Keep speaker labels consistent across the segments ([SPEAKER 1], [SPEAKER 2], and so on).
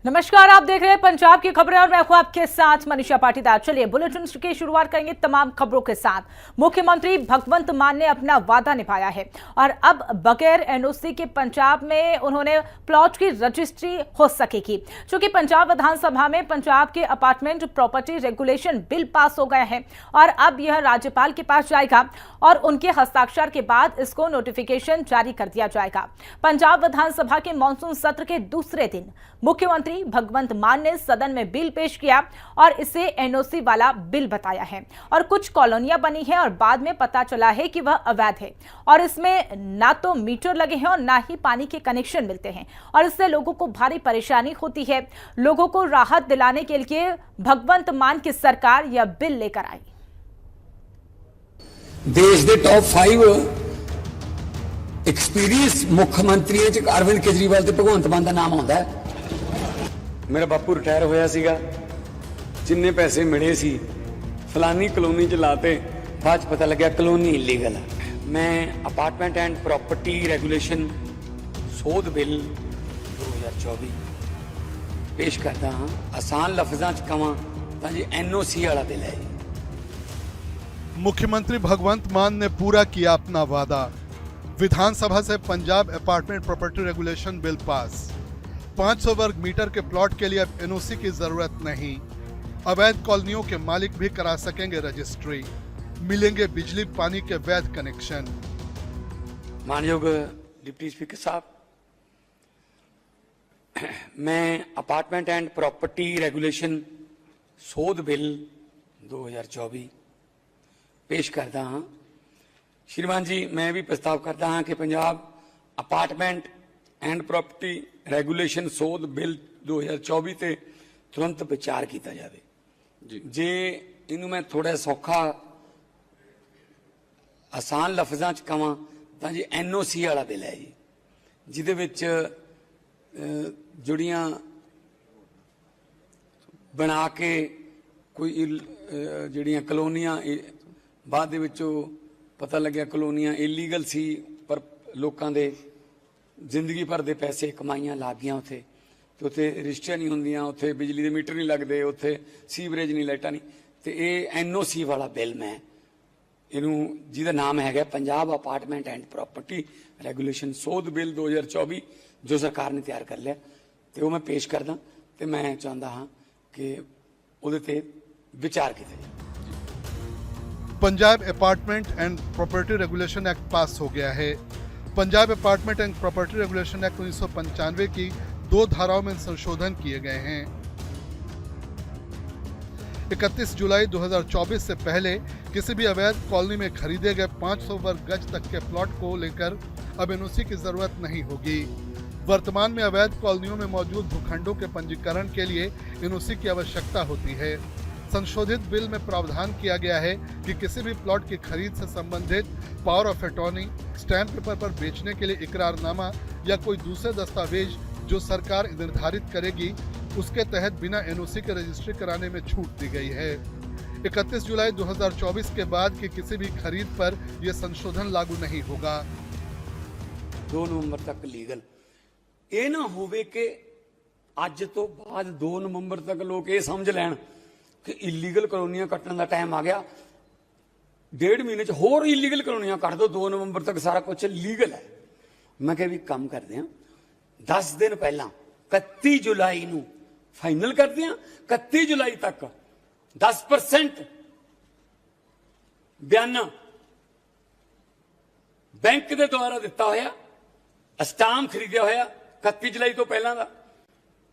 [SPEAKER 1] नमस्कार, आप देख रहे हैं पंजाब की खबरें और मैं हूं आपके साथ मनीषा पाटीदार। चलिए बुलेटिन की शुरुआत करेंगे तमाम खबरों के साथ। मुख्यमंत्री भगवंत मान ने अपना वादा निभाया है और अब बगैर एनओसी के पंजाब में उन्होंने प्लॉट की रजिस्ट्री हो सकेगी। चूंकि पंजाब विधानसभा में पंजाब के apartment property regulation bill pass हो गया है और अब यह राज्यपाल के पास जाएगा और उनके हस्ताक्षर के बाद इसको नोटिफिकेशन जारी कर दिया जाएगा। पंजाब विधानसभा के मानसून सत्र के दूसरे दिन मुख्यमंत्री भगवंत मान ने सदन में बिल पेश किया और इसे एनओसी वाला बिल बताया है और कुछ कॉलोनियां बनी है और बाद में पता चला है कि वह अवैध है और इसमें ना तो मीटर लगे हैं और ना ही पानी के कनेक्शन मिलते हैं और इससे लोगों को भारी परेशानी होती है। लोगों को राहत दिलाने के लिए भगवंत मान की सरकार यह बिल लेकर आई।
[SPEAKER 2] देश के टॉप 5 एक्सपीरियंस मुख्यमंत्रियों च अरविंद केजरीवाल ते भगवंत मान का नाम आता है।
[SPEAKER 3] मेरा बापू रिटायर होया सीगा, जिन्ने पैसे मिले सी फलानी कलोनी च लाते, बाद पता लगा कलोनी इलीगल है। मैं अपार्टमेंट एंड प्रॉपर्टी रेगुलेशन सोध बिल 2024 पेश करता हाँ। आसान लफ्जां च कहां तां जी एनओसी वाला बिल है।
[SPEAKER 4] मुख्यमंत्री भगवंत मान ने पूरा किया अपना वादा। विधानसभा से Punjab apartment property regulation bill pass. 500 वर्ग मीटर के प्लॉट के लिए अब एनओसी की जरूरत नहीं। अवैध कॉलोनियों के मालिक भी करा सकेंगे रजिस्ट्री। मिलेंगे बिजली पानी के वैध कनेक्शन।
[SPEAKER 3] मानयोग डिप्टी स्पीकर साहब, मैं अपार्टमेंट एंड प्रॉपर्टी रेगुलेशन सोध बिल 2024 पेश करता हाँ। श्रीमान जी, मैं भी प्रस्ताव करता हाँ कि Punjab apartment and property regulation सोध बिल 2024 ते तुरंत विचार किया जाए। जे इनू मैं थोड़ा सौखा आसान लफ्जां च कहां तां जी एनओसी वाला बिल है जी, जिहदे विच जुड़ियां बना के कोई जिहड़ियां कलोनियां बाद दे विचों पता लग्या कलोनियां इलीगल सी पर लोकां दे जिंदगी भर के पैसे कमाइयां लग गई उत्थे तो उत्थे रजिस्ट्रियां नहीं होंदियां, उत्थे बिजली के मीटर नहीं लगते, उत्थे सीवरेज नहीं, लाइटां नहीं। तो ये एनओसी वाला बिल मैं इनू जिहदा नाम है Punjab apartment and property regulation सोध बिल 2024 जो सरकार ने तैयार कर लिया तो वो मैं पेश करदा। तो मैं चाहता हाँ कि उहदे ते विचार किया जाए।
[SPEAKER 4] Punjab apartment and property regulation act पास हो गया है। Punjab apartment and property regulation act 1995 की 2 धाराओं में संशोधन किए गए हैं। 31 जुलाई 2024 से पहले किसी भी अवैध कॉलोनी में खरीदे गए 500 वर्ग गज तक के प्लॉट को लेकर अब एनओसी की जरूरत नहीं होगी। वर्तमान में अवैध कॉलोनियों में मौजूद भूखंडों के पंजीकरण के लिए एनओसी की आवश्यकता होती है। संशोधित बिल में प्रावधान किया गया है कि किसी भी प्लॉट की खरीद से संबंधित power of attorney, stamp paper पर बेचने के लिए इकरारनामा या कोई दूसरे दस्तावेज जो सरकार निर्धारित करेगी उसके तहत बिना एनओसी के रजिस्ट्री कराने में छूट दी गई है। 31 जुलाई 2024 के बाद की किसी भी खरीद पर यह संशोधन लागू नहीं होगा।
[SPEAKER 3] 2 नवंबर तक लीगल ये ना होवे कि अज तो बाद 2 नवंबर तक लोग ये समझ लैन कि इलीगल कॉलोनियां कट्टन का टाइम आ गया, 1.5 महीने च होर इलीगल कॉलोनियां कट दो, 2 नवंबर तक सारा कुछ लीगल है। मैं कह भी कम करते हैं 10 दिन पहला 31 जुलाई नू फाइनल करते हैं। 31 जुलाई तक 10% बयाना बैंक के द्वारा दिता होया, स्टाम्प खरीदया होया 31 जुलाई तो पहला का।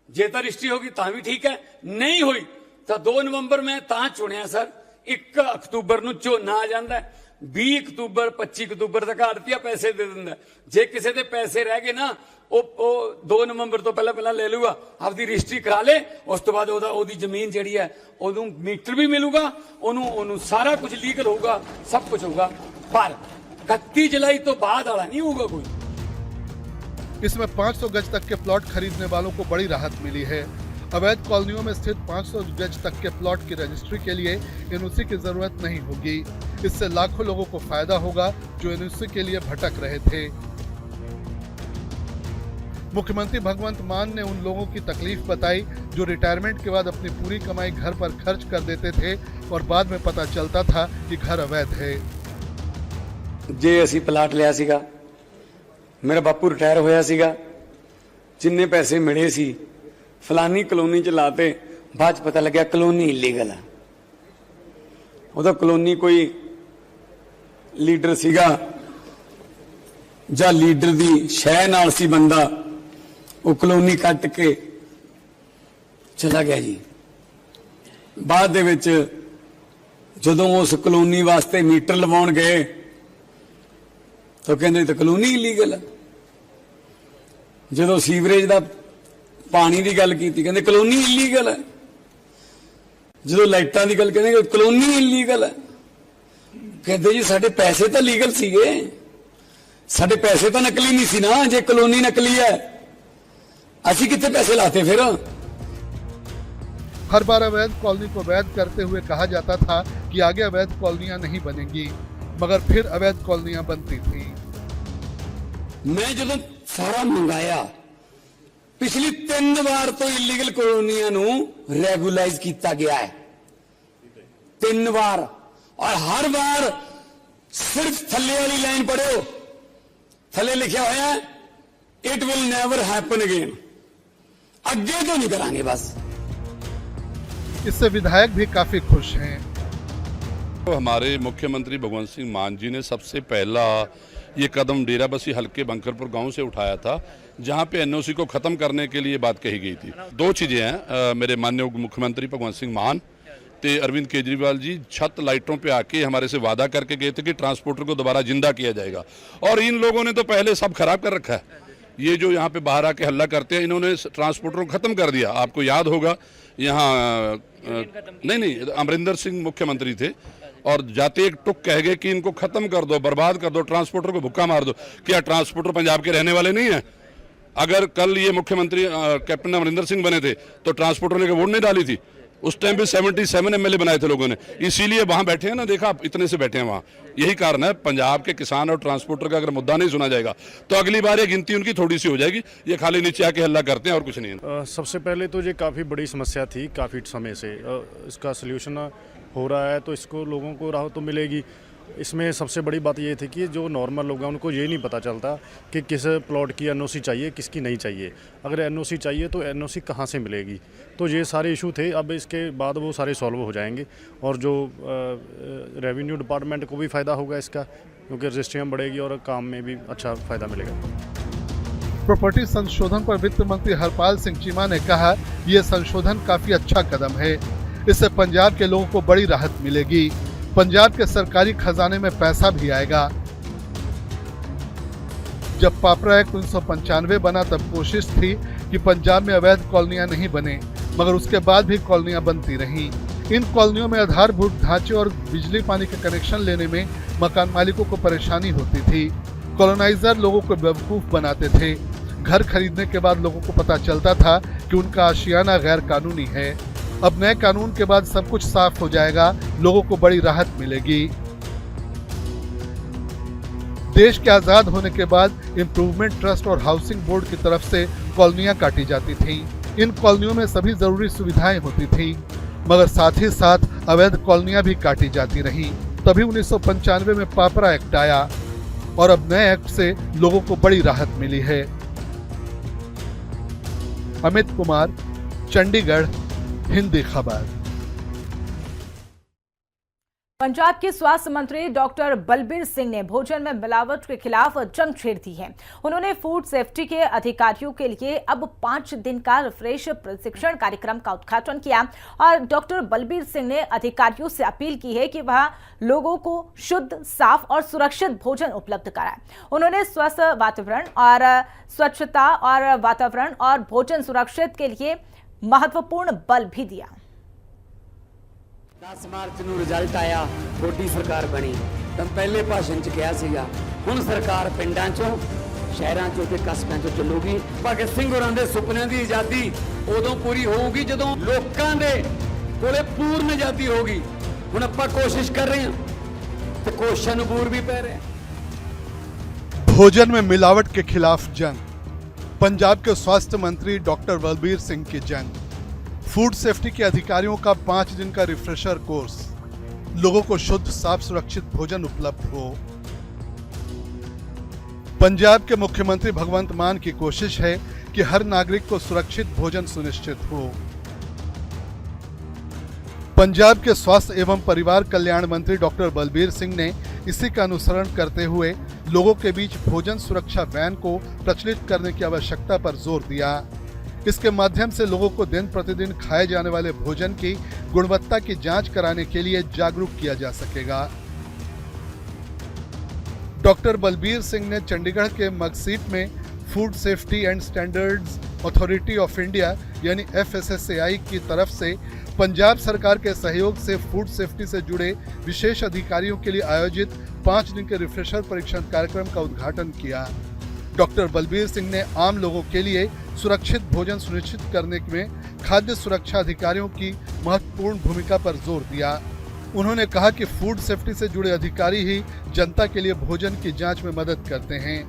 [SPEAKER 3] जे तो रजिस्ट्री होगी तां भी ठीक है, नहीं हुई तो 2 नवंबर में तां चुनिया सर। 1 अक्तूबर नू झोना आ जाता है, 20 अक्तूबर 25 अक्तूबर तक आड़तिया पैसे दे दिंदा। जे किसी के पैसे रह गए ना वो 2 नवंबर तो पहला ले लूगा, आपकी रजिस्ट्री करा ले, उस तो बाद ओदी जमीन जिहड़ी है उदों मीटर भी मिलूगा, ओनू सारा कुछ लीगल होगा, सब कुछ होगा। पर 31 जुलाई तो बाद वाला नहीं होगा कोई।
[SPEAKER 4] इसमें 500 गज तक के प्लॉट खरीदने वालों को बड़ी राहत मिली है। अवैध कॉलोनियों में स्थित 500 गज तक के प्लॉट की रजिस्ट्री के लिए एनओसी की जरूरत नहीं होगी। इससे लाखों लोगों को फायदा होगा जो एनओसी के लिए भटक रहे थे। मुख्यमंत्री भगवंत मान ने उन लोगों की तकलीफ बताई जो रिटायरमेंट के बाद अपनी पूरी कमाई घर पर खर्च कर देते थे और बाद में पता चलता था कि घर अवैध है।
[SPEAKER 3] ਜੇ ਅਸੀਂ ਪਲਾਟ ਲਿਆ ਸੀਗਾ, ਮੇਰਾ ਬਾਪੂ ਰਿਟਾਇਰ ਹੋਇਆ ਸੀਗਾ, ਜਿੰਨੇ ਪੈਸੇ ਮਿਲੇ ਸੀ ਫਲਾਨੀ ਕਲੋਨੀ ਚ ਲਾਤੇ, ਬਾਅਦ ਚ ਪਤਾ ਲੱਗਿਆ ਕਲੋਨੀ ਇਲੀਗਲ ਹੈ। ਉਹਦਾ ਕਲੋਨੀ ਕੋਈ ਲੀਡਰ ਸੀਗਾ ਜਾਂ ਲੀਡਰ ਦੀ ਸ਼ਹਿ ਨਾਲ ਸੀ ਬੰਦਾ, ਉਹ ਕਲੋਨੀ ਕੱਟ ਕੇ ਚਲਾ ਗਿਆ ਜੀ। ਬਾਅਦ ਦੇ ਵਿੱਚ ਜਦੋਂ ਉਸ ਕਲੋਨੀ ਵਾਸਤੇ ਮੀਟਰ ਲਵਾਉਣ ਗਏ ਤਾਂ ਕਹਿੰਦੇ ਤਾਂ ਕਲੋਨੀ ਇਲੀਗਲ ਹੈ। ਜਦੋਂ ਸੀਵਰੇਜ ਦਾ ਪਾਣੀ ਦੀ ਗੱਲ ਕੀਤੀ ਕਹਿੰਦੇ ਕਲੋਨੀ ਇਲੀਗਲ ਹੈ। ਜਦੋਂ ਲਾਈਟਾਂ ਦੀ ਗੱਲ ਕਹਿੰਦੇ ਕਲੋਨੀ ਇਲੀਗਲ ਹੈ। ਕਹਿੰਦੇ ਜੀ ਸਾਡੇ ਪੈਸੇ ਤਾਂ ਲੀਗਲ ਸੀਗੇ, ਸਾਡੇ ਪੈਸੇ ਤਾਂ ਨਕਲੀ ਨਹੀਂ ਸੀ ਨਾ। ਜੇ ਕਲੋਨੀ ਨਕਲੀ ਹੈ ਅਸੀਂ ਕਿੱਥੇ ਪੈਸੇ ਲਾਤੇ फिर?
[SPEAKER 4] हर बार अवैध कॉलोनी को वैध करते हुए कहा जाता था कि आगे अवैध कॉलोनियां नहीं बनेंगी, मगर फिर अवैध कॉलोनियां बनती थी।
[SPEAKER 3] मैं ਜਦੋਂ ਸਾਰਾ ਮੰਗਾਇਆ, ਪਿਛਲੀ 3 ਵਾਰ ਤੋਂ ਇਲੀਗਲ ਕਲੋਨੀਆਂ ਨੂੰ ਰੈਗੂਲਾਈਜ਼ ਕੀਤਾ ਗਿਆ ਹੈ। 3 ਵਾਰ, और हर बार सिर्फ थल्ले वाली लाइन पढ़ो, थल्ले लिखा हुआ है it will never happen again, आगे तो नहीं करांगे बस।
[SPEAKER 4] इससे विधायक भी काफी खुश हैं।
[SPEAKER 5] तो हमारे मुख्यमंत्री भगवंत सिंह मान जी ने सबसे पहला ये कदम डेराबस्सी हल्के बंकरपुर गांव से उठाया था, जहां पे एनओसी को खत्म करने के लिए बात कही गई थी। 2 चीजें हैं, मेरे माननीय मुख्यमंत्री भगवंत सिंह मान ते अरविंद केजरीवाल जी छत लाइटों पे आके हमारे से वादा करके गए थे कि ट्रांसपोर्टर को दोबारा जिंदा किया जाएगा, और इन लोगों ने तो पहले सब खराब कर रखा है। ये जो यहाँ पे बाहर आके हल्ला करते हैं, इन्होंने ट्रांसपोर्टर को खत्म कर दिया। आपको याद होगा यहाँ नहीं अमरिंदर सिंह मुख्यमंत्री थे और जाते एक टुक कह गए कि इनको खत्म कर दो, बर्बाद कर दो, ट्रांसपोर्टर को भुक्का मार दो। क्या ट्रांसपोर्टर पंजाब के रहने वाले नहीं है? अगर कल ये मुख्यमंत्री कैप्टन अमरिंदर सिंह बने थे तो ट्रांसपोर्टर ने वोट नहीं डाली थी। उस टाइम भी 77 एमएलए बनाए थे लोगों ने, इसीलिए वहां बैठे हैं ना, देखा आप इतने से बैठे हैं वहां। यही कारण है, पंजाब के किसान और ट्रांसपोर्टर का अगर मुद्दा नहीं सुना जाएगा तो अगली बार ये गिनती उनकी थोड़ी सी हो जाएगी। ये खाली नीचे आके हल्ला करते हैं और कुछ नहीं है।
[SPEAKER 6] सबसे पहले तो ये काफ़ी बड़ी समस्या थी, काफ़ी समय से इसका सल्यूशन हो रहा है, तो इसको लोगों को राहत तो मिलेगी। इसमें सबसे बड़ी बात ये थी कि जो नॉर्मल लोग हैं उनको ये नहीं पता चलता कि किस प्लॉट की एनओसी चाहिए, किसकी नहीं चाहिए। अगर एनओसी चाहिए तो एनओसी कहाँ से मिलेगी, तो ये सारे इशू थे। अब इसके बाद वो सारे सॉल्व हो जाएंगे और जो रेवेन्यू डिपार्टमेंट को भी फ़ायदा होगा इसका, क्योंकि रजिस्ट्रियाँ बढ़ेगी और काम में भी अच्छा फ़ायदा मिलेगा।
[SPEAKER 4] प्रॉपर्टी संशोधन पर वित्त मंत्री हरपाल सिंह चीमा ने कहा, ये संशोधन काफी अच्छा कदम है, इससे पंजाब के लोगों को बड़ी राहत मिलेगी, पंजाब के सरकारी खजाने में पैसा भी आएगा। जब पापरा एक्ट 1995 बना तब कोशिश थी कि पंजाब में अवैध कॉलोनियां नहीं बने, मगर उसके बाद भी कॉलोनियां बनती रहीं। इन कॉलोनियों में आधारभूत ढांचे और बिजली पानी के कनेक्शन लेने में मकान मालिकों को परेशानी होती थी। कॉलोनाइजर लोगों को बेवकूफ बनाते थे। घर खरीदने के बाद लोगों को पता चलता था कि उनका आशियाना गैर कानूनी है। अब नए कानून के बाद सब कुछ साफ हो जाएगा, लोगों को बड़ी राहत मिलेगी। देश के आजाद होने के बाद इम्प्रूवमेंट ट्रस्ट और हाउसिंग बोर्ड की तरफ से कॉलोनियां काटी जाती थीं। इन कॉलोनियों में सभी जरूरी सुविधाएं होती थी, मगर साथ ही साथ अवैध कॉलोनियां भी काटी जाती रहीं। तभी 1995 में पापरा एक्ट आया और अब नए एक्ट से लोगों को बड़ी राहत मिली है। अमित कुमार, चंडीगढ़, हिंदी खबर।
[SPEAKER 1] पंजाब के स्वास्थ्य मंत्री डॉक्टर बलबीर सिंह ने भोजन में मिलावट के खिलाफ जंग छेड़ दी है। उन्होंने फूड सेफ्टी के अधिकारियों के लिए अब 5 दिन का रिफ्रेश प्रशिक्षण कार्यक्रम का उद्घाटन किया और डॉक्टर बलबीर सिंह ने अधिकारियों से अपील की है कि वह लोगों को शुद्ध, साफ और सुरक्षित भोजन उपलब्ध कराएं। उन्होंने स्वस्थ वातावरण और स्वच्छता और वातावरण और भोजन सुरक्षित के लिए महत्वपूर्ण बल भी दिया।
[SPEAKER 2] 10 ਮਾਰਚ ਨੂੰ ਰਿਜ਼ਲਟ ਆਇਆ, ਥੋੜੀ ਸਰਕਾਰ ਬਣੀ ਤਾਂ ਪਹਿਲੇ ਭਾਸ਼ਣ 'ਚ ਕਿਹਾ ਸੀਗਾ ਹੁਣ ਸਰਕਾਰ ਪਿੰਡਾਂ 'ਚੋਂ, ਸ਼ਹਿਰਾਂ 'ਚੋਂ ਤੇ ਕਸਬਿਆਂ 'ਚੋਂ ਚੱਲੂਗੀ। ਭਗਤ ਸਿੰਘ ਹੋਰਾਂ ਦੇ ਸੁਪਨਿਆਂ ਦੀ ਆਜ਼ਾਦੀ ਉਦੋਂ ਪੂਰੀ ਹੋਊਗੀ ਜਦੋਂ ਲੋਕਾਂ ਦੇ ਕੋਲੇ ਪੂਰਨ ਆਜ਼ਾਦੀ ਹੋਊਗੀ। ਹੁਣ ਆਪਾਂ ਕੋਸ਼ਿਸ਼ ਕਰ ਰਹੇ ਹਾਂ ਤੇ ਕੋਸ਼ਿਸ਼ਾਂ ਨੂੰ ਬੂਰ ਵੀ ਪੈ ਰਹੇ।
[SPEAKER 4] भोजन में मिलावट के खिलाफ जंग। पंजाब के स्वास्थ्य मंत्री डॉक्टर बलबीर सिंह की जंग। फूड सेफ्टी के अधिकारियों का 5 दिन का रिफ्रेशर कोर्स। लोगों को शुद्ध साफ सुरक्षित भोजन उपलब्ध हो। पंजाब के मुख्यमंत्री भगवंत मान की कोशिश है कि हर नागरिक को सुरक्षित भोजन सुनिश्चित हो। पंजाब के स्वास्थ्य एवं परिवार कल्याण मंत्री डॉक्टर बलबीर सिंह ने इसी का अनुसरण करते हुए लोगों के बीच भोजन सुरक्षा वैन को प्रचलित करने की आवश्यकता पर जोर दिया। इसके माध्यम से लोगों को दिन प्रतिदिन खाए जाने वाले भोजन की गुणवत्ता की जांच कराने के लिए जागरूक किया जा सकेगा। डॉक्टर बलबीर सिंह ने चंडीगढ़ के मगसीट में food safety and standards authority of India यानी FSSAI की तरफ से पंजाब सरकार के सहयोग से फूड सेफ्टी से जुड़े विशेष अधिकारियों के लिए आयोजित 5 दिन के रिफ्रेशर परीक्षण कार्यक्रम का उद्घाटन किया। डॉक्टर बलबीर सिंह ने आम लोगों के लिए सुरक्षित भोजन सुनिश्चित करने में खाद्य सुरक्षा अधिकारियों की महत्वपूर्ण भूमिका पर जोर दिया। उन्होंने कहा कि फूड सेफ्टी से जुड़े अधिकारी ही जनता के लिए भोजन की जांच में मदद करते हैं।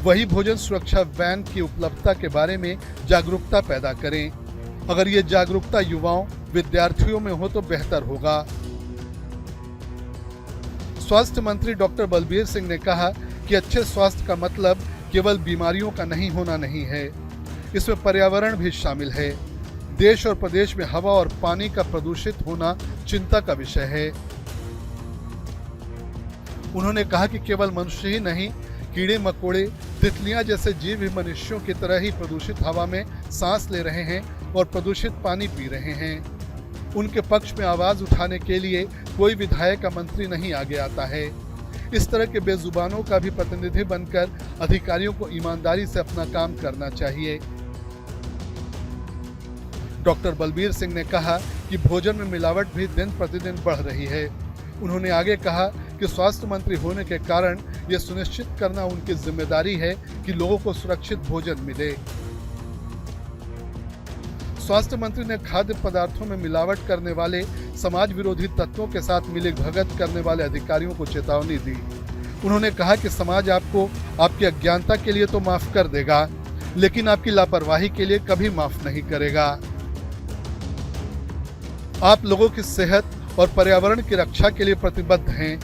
[SPEAKER 4] वही भोजन सुरक्षा वैन की उपलब्धता के बारे में जागरूकता पैदा करें। अगर ये जागरूकता युवाओं विद्यार्थियों में हो तो बेहतर होगा। स्वास्थ्य मंत्री डॉक्टर बलबीर सिंह ने कहा कि अच्छे स्वास्थ्य का मतलब केवल बीमारियों का नहीं होना नहीं है, इसमें पर्यावरण भी शामिल है। देश और प्रदेश में हवा और पानी का प्रदूषित होना चिंता का विषय है। उन्होंने कहा कि केवल मनुष्य ही नहीं, कीड़े मकोड़े तितलियां जैसे जीव भी मनुष्यों की तरह ही प्रदूषित हवा में सांस ले रहे हैं और प्रदूषित पानी पी रहे हैं। उनके पक्ष में आवाज उठाने के लिए कोई विधायक या मंत्री नहीं आगे आता है। इस तरह के बेजुबानों का भी प्रतिनिधि बनकर अधिकारियों को ईमानदारी से अपना काम करना चाहिए। डॉक्टर बलबीर सिंह ने कहा कि भोजन में मिलावट भी दिन प्रतिदिन बढ़ रही है। उन्होंने आगे कहा कि स्वास्थ्य मंत्री होने के कारण यह सुनिश्चित करना उनकी जिम्मेदारी है कि लोगों को सुरक्षित भोजन मिले। स्वास्थ्य मंत्री ने खाद्य पदार्थों में मिलावट करने वाले समाज विरोधी तत्वों के साथ मिलीभगत करने वाले अधिकारियों को चेतावनी दी। उन्होंने कहा कि समाज आपको आपकी अज्ञानता के लिए तो माफ कर देगा, लेकिन आपकी लापरवाही के लिए कभी माफ नहीं करेगा। आप लोगों की सेहत और पर्यावरण की रक्षा के लिए प्रतिबद्ध हैं।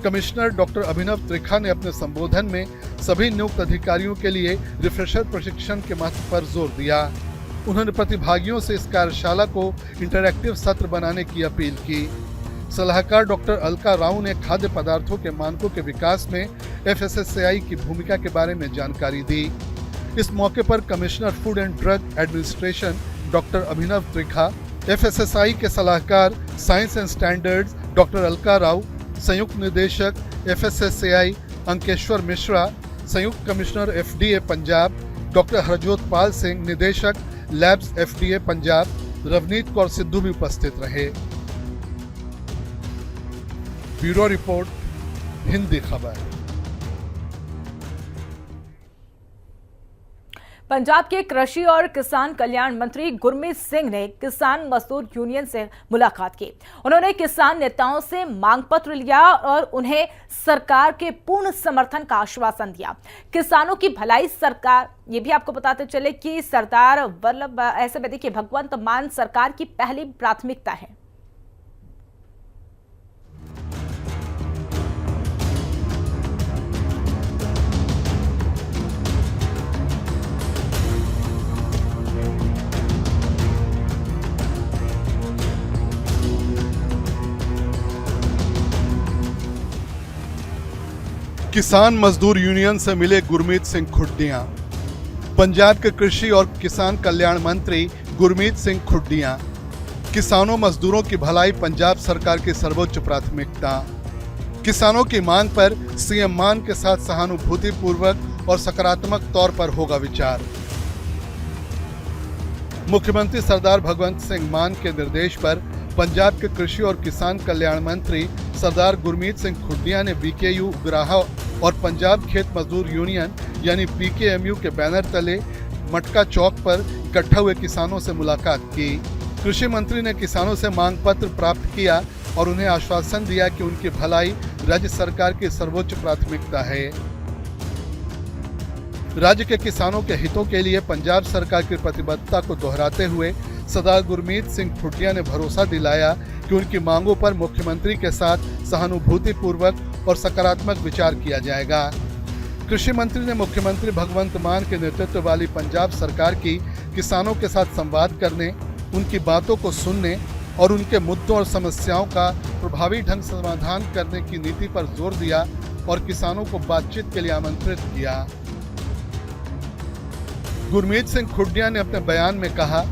[SPEAKER 4] कमिश्नर डॉक्टर अभिनव त्रिखा ने अपने संबोधन में सभी नियुक्त अधिकारियों के लिए रिफ्रेशर प्रशिक्षण के महत्व पर जोर दिया। उन्होंने प्रतिभागियों से इस कार्यशाला को इंटरैक्टिव सत्र बनाने की अपील की। सलाहकार डॉक्टर अलका राव ने खाद्य पदार्थों के मानकों के विकास में FSSAI की भूमिका के बारे में जानकारी दी। इस मौके पर commissioner food and drug administration doctor Abhinav Trikha, FSSAI के सलाहकार science and standards doctor Alka Rao, संयुक्त निदेशक FSSAI अंकेश्वर मिश्रा, संयुक्त commissioner FDA Punjab doctor Harjot Pal Singh, निदेशक लैब्स FDA पंजाब रवनीत कौर सिद्धू भी उपस्थित रहे। ब्यूरो रिपोर्ट, हिंदी खबर।
[SPEAKER 1] पंजाब के कृषि और किसान कल्याण मंत्री गुरमीत सिंह ने किसान मजदूर यूनियन से मुलाकात की। उन्होंने किसान नेताओं से मांग पत्र लिया और उन्हें सरकार के पूर्ण समर्थन का आश्वासन दिया। किसानों की भलाई सरकार, ये भी आपको बताते चले कि सरदार वल्लभ ऐसे में देखिए भगवंत मान सरकार की पहली प्राथमिकता है।
[SPEAKER 4] किसान मजदूर यूनियन से मिले गुरमीत सिंह खुड्डियां। पंजाब के कृषि और किसान कल्याण मंत्री गुरमीत सिंह खुड्डियां। किसानों मजदूरों की भलाई पंजाब सरकार की सर्वोच्च प्राथमिकता। किसानों की मांग पर सीएम मान के साथ सहानुभूतिपूर्वक और सकारात्मक तौर पर होगा विचार। मुख्यमंत्री सरदार भगवंत सिंह मान के निर्देश पर पंजाब के कृषि और किसान कल्याण मंत्री सरदार गुरमीत सिंह खुड्डियां ने BKU उगराहा और पंजाब खेत मजदूर यूनियन यानी PKMU के बैनर तले मटका चौक पर इकट्ठा हुए किसानों से मुलाकात की। कृषि मंत्री ने किसानों से मांग पत्र प्राप्त किया और उन्हें आश्वासन दिया कि उनकी भलाई राज्य सरकार की सर्वोच्च प्राथमिकता है। राज्य के किसानों के हितों के लिए पंजाब सरकार की प्रतिबद्धता को दोहराते हुए सरदार गुरमीत सिंह खुटिया ने भरोसा दिलाया कि उनकी मांगों पर मुख्यमंत्री के साथ सहानुभूतिपूर्वक और सकारात्मक विचार किया जाएगा। कृषि मंत्री ने मुख्यमंत्री भगवंत मान के नेतृत्व वाली पंजाब सरकार की किसानों के साथ संवाद करने, उनकी बातों को सुनने और उनके मुद्दों और समस्याओं का प्रभावी ढंग से समाधान करने की नीति पर जोर दिया और किसानों को बातचीत के लिए आमंत्रित किया। गुरमीत सिंह खुटिया ने अपने बयान में कहा,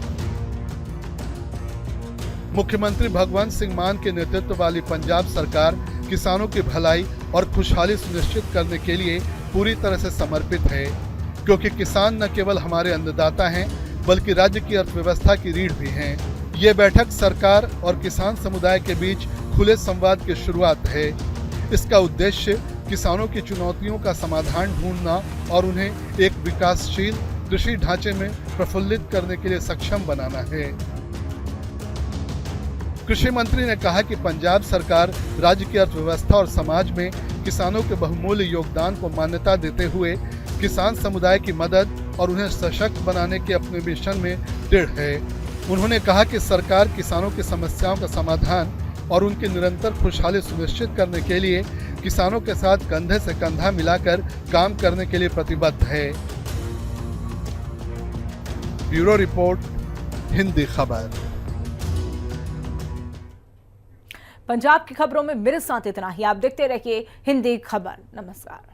[SPEAKER 4] मुख्यमंत्री भगवंत सिंह मान के नेतृत्व वाली पंजाब सरकार किसानों की भलाई और खुशहाली सुनिश्चित करने के लिए पूरी तरह से समर्पित है, क्योंकि किसान न केवल हमारे अन्नदाता हैं बल्कि राज्य की अर्थव्यवस्था की रीढ़ भी हैं। ये बैठक सरकार और किसान समुदाय के बीच खुले संवाद की शुरुआत है। इसका उद्देश्य किसानों की चुनौतियों का समाधान ढूंढना और उन्हें एक विकासशील कृषि ढांचे में प्रफुल्लित करने के लिए सक्षम बनाना है। कृषि मंत्री ने कहा कि पंजाब सरकार राज्य की अर्थव्यवस्था और समाज में किसानों के बहुमूल्य योगदान को मान्यता देते हुए किसान समुदाय की मदद और उन्हें सशक्त बनाने के अपने मिशन में दृढ़ है। उन्होंने कहा कि सरकार किसानों की समस्याओं का समाधान और उनकी निरंतर खुशहाली सुनिश्चित करने के लिए किसानों के साथ कंधे से कंधा मिलाकर काम करने के लिए प्रतिबद्ध है। ब्यूरो रिपोर्ट, हिंदी खबर।
[SPEAKER 1] पंजाब की खबरों में मेरे साथ इतना ही। आप देखते रहिए हिंदी खबर। नमस्कार।